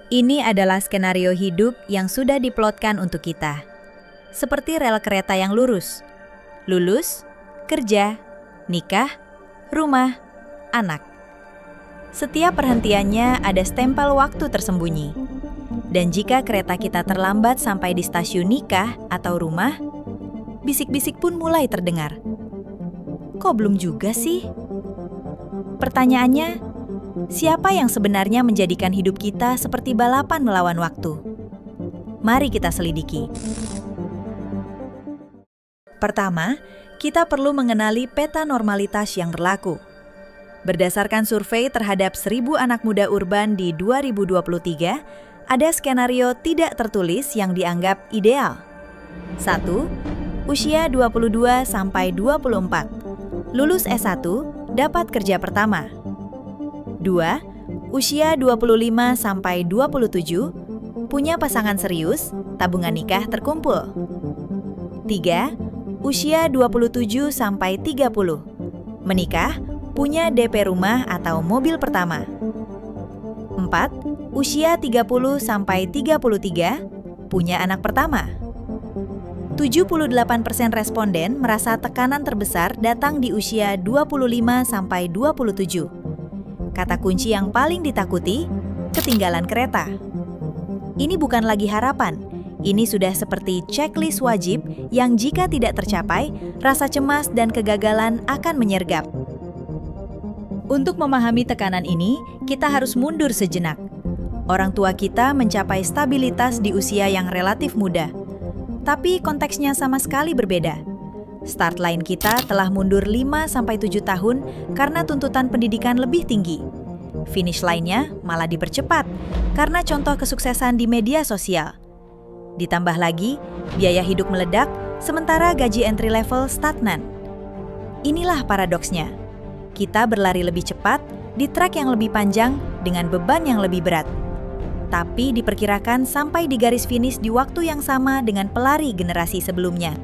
Ini adalah skenario hidup yang sudah diplotkan untuk kita. Seperti rel kereta yang lurus. Lulus, kerja, nikah, rumah, anak. Setiap perhentiannya ada stempel waktu tersembunyi. Dan jika kereta kita terlambat sampai di stasiun nikah atau rumah, bisik-bisik pun mulai terdengar. Kok belum juga sih? Pertanyaannya, siapa yang sebenarnya menjadikan hidup kita seperti balapan melawan waktu? Mari kita selidiki. Pertama, kita perlu mengenali peta normalitas yang berlaku. Berdasarkan survei terhadap 1.000 anak muda urban di 2023, ada skenario tidak tertulis yang dianggap ideal. 1. Usia 22 sampai 24. Lulus S1, dapat kerja pertama. 2. Usia 25 sampai 27, punya pasangan serius, tabungan nikah terkumpul. 3. Usia 27 sampai 30, menikah, punya DP rumah atau mobil pertama. 4. Usia 30 sampai 33, punya anak pertama. 78% responden merasa tekanan terbesar datang di usia 25 sampai 27. Kata kunci yang paling ditakuti, ketinggalan kereta. Ini bukan lagi harapan, ini sudah seperti checklist wajib yang jika tidak tercapai, rasa cemas dan kegagalan akan menyergap. Untuk memahami tekanan ini, kita harus mundur sejenak. Orang tua kita mencapai stabilitas di usia yang relatif muda. Tapi konteksnya sama sekali berbeda. Start line kita telah mundur 5-7 tahun karena tuntutan pendidikan lebih tinggi. Finish line-nya malah dipercepat karena contoh kesuksesan di media sosial. Ditambah lagi, biaya hidup meledak sementara gaji entry level stagnan. Inilah paradoksnya. Kita berlari lebih cepat di trek yang lebih panjang dengan beban yang lebih berat. Tapi diperkirakan sampai di garis finish di waktu yang sama dengan pelari generasi sebelumnya.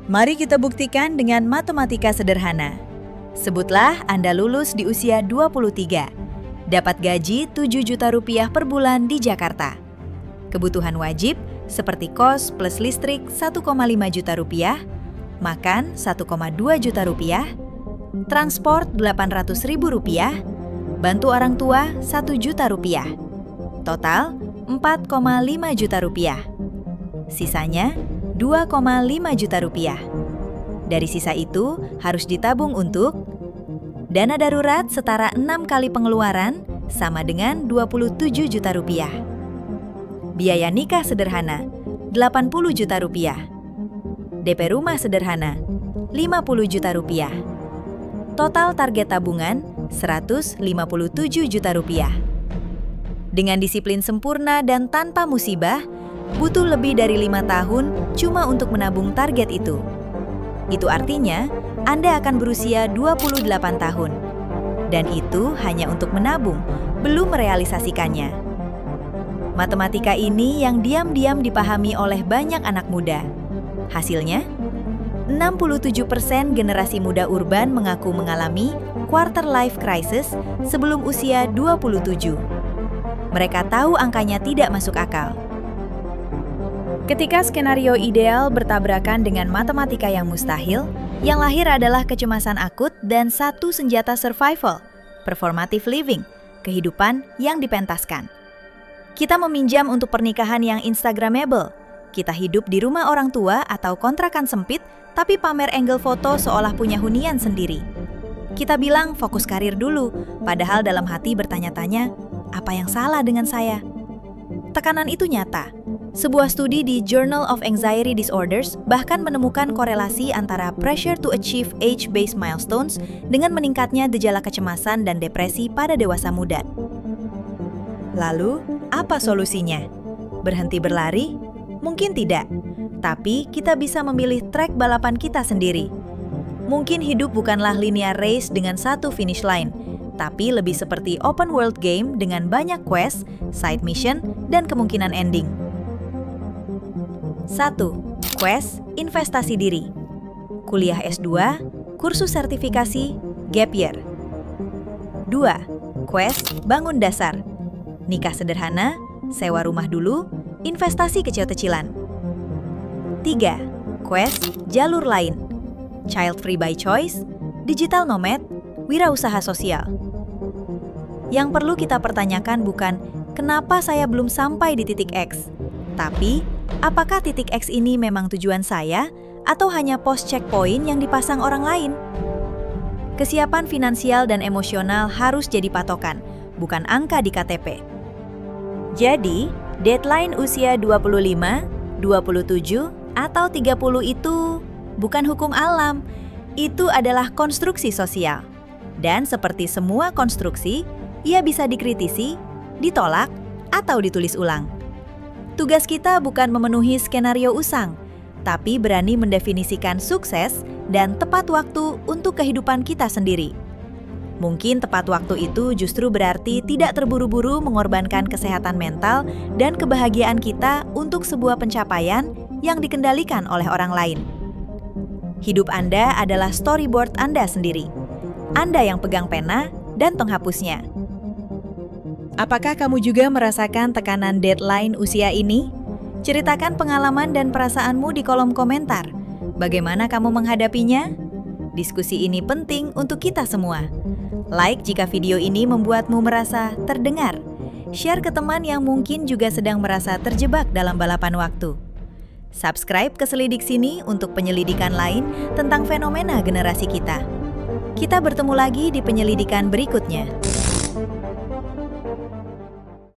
Mari kita buktikan dengan matematika sederhana. Sebutlah Anda lulus di usia 23, dapat gaji 7 juta rupiah per bulan di Jakarta. Kebutuhan wajib seperti kos plus listrik 1,5 juta rupiah, makan 1,2 juta rupiah, transport 800 ribu rupiah, bantu orang tua 1 juta rupiah. Total 4,5 juta rupiah. Sisanya 2,5 juta rupiah. Dari sisa itu harus ditabung untuk dana darurat setara 6 kali pengeluaran sama dengan 27 juta rupiah. Biaya nikah sederhana 80 juta rupiah. DP rumah sederhana 50 juta rupiah. Total target tabungan 157 juta rupiah. Dengan disiplin sempurna dan tanpa musibah, butuh lebih dari 5 tahun cuma untuk menabung target itu. Itu artinya, Anda akan berusia 28 tahun. Dan itu hanya untuk menabung, belum merealisasikannya. Matematika ini yang diam-diam dipahami oleh banyak anak muda. Hasilnya, 67% generasi muda urban mengaku mengalami quarter life crisis sebelum usia 27. Mereka tahu angkanya tidak masuk akal. Ketika skenario ideal bertabrakan dengan matematika yang mustahil, yang lahir adalah kecemasan akut dan satu senjata survival, performative living, kehidupan yang dipentaskan. Kita meminjam untuk pernikahan yang instagramable. Kita hidup di rumah orang tua atau kontrakan sempit, tapi pamer angle foto seolah punya hunian sendiri. Kita bilang fokus karir dulu, padahal dalam hati bertanya-tanya, apa yang salah dengan saya? Tekanan itu nyata. Sebuah studi di Journal of Anxiety Disorders bahkan menemukan korelasi antara pressure to achieve age-based milestones dengan meningkatnya gejala kecemasan dan depresi pada dewasa muda. Lalu, apa solusinya? Berhenti berlari? Mungkin tidak. Tapi kita bisa memilih trek balapan kita sendiri. Mungkin hidup bukanlah linear race dengan satu finish line, tapi lebih seperti open world game dengan banyak quest, side mission, dan kemungkinan ending. 1. Quest, investasi diri. Kuliah S2, kursus sertifikasi, gap year. 2. Quest, bangun dasar. nikah sederhana, sewa rumah dulu, investasi kecil-kecilan. 3. Quest, jalur lain. Child free by choice, digital nomad, wirausaha sosial. Yang perlu kita pertanyakan bukan kenapa saya belum sampai di titik X, tapi apakah titik X ini memang tujuan saya atau hanya pos checkpoint yang dipasang orang lain? Kesiapan finansial dan emosional harus jadi patokan, bukan angka di KTP. Jadi, deadline usia 25, 27, atau 30 itu bukan hukum alam, itu adalah konstruksi sosial. Dan seperti semua konstruksi, ia bisa dikritisi, ditolak, atau ditulis ulang. Tugas kita bukan memenuhi skenario usang, tapi berani mendefinisikan sukses dan tepat waktu untuk kehidupan kita sendiri. Mungkin tepat waktu itu justru berarti tidak terburu-buru mengorbankan kesehatan mental dan kebahagiaan kita untuk sebuah pencapaian yang dikendalikan oleh orang lain. Hidup Anda adalah storyboard Anda sendiri. Anda yang pegang pena dan penghapusnya. Apakah kamu juga merasakan tekanan deadline usia ini? Ceritakan pengalaman dan perasaanmu di kolom komentar. Bagaimana kamu menghadapinya? Diskusi ini penting untuk kita semua. Like jika video ini membuatmu merasa terdengar. Share ke teman yang mungkin juga sedang merasa terjebak dalam balapan waktu. Subscribe ke Selidik Sini untuk penyelidikan lain tentang fenomena generasi kita. Kita bertemu lagi di penyelidikan berikutnya.